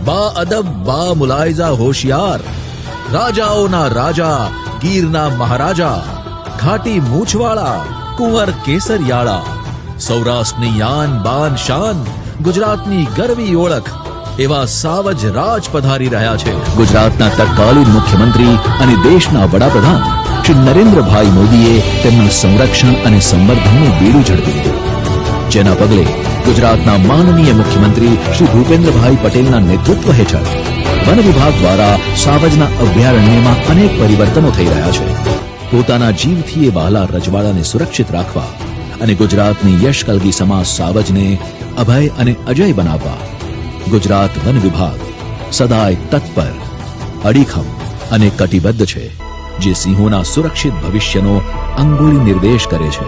બા અદબ બા મુલાયઝા હોશિયાર, રાજાઓના રાજા ગીરના મહારાજા, ઘાટી મૂછવાળા કુંવર કેસરિયાળા, સૌરાષ્ટ્રની યાન બાન શાન, ગુજરાતની ગરવી ઓળખ એવા સાવજ રાજ પધારી રહ્યા છે. ગુજરાતના તત્કાલીન મુખ્યમંત્રી અને દેશના વડાપ્રધાન શ્રી નરેન્દ્રભાઈ મોદીએ તેમના સંરક્ષણ અને સંવર્ધનનું બીડું ઝડપી લીધું, જેના પગલે ગુજરાતના માનનીય મુખ્યમંત્રી શ્રી ભૂપેન્દ્રભાઈ પટેલના નેતૃત્વ હેઠળ વન વિભાગ દ્વારા સાવજના અભયારણ્યમાં અનેક પરિવર્તનો થઈ રહ્યા છે. પોતાના જીવથી એ વહાલા રજવાડાને સુરક્ષિત રાખવા અને ગુજરાતની યશકલગી સમાજ સાવજને અભય અને અજય બનાવવા ગુજરાત વન વિભાગ સદાય તત્પર, અડીખમ અને કટિબદ્ધ છે, જે સિંહોના સુરક્ષિત ભવિષ્યનો અંગુલી નિર્દેશ કરે છે.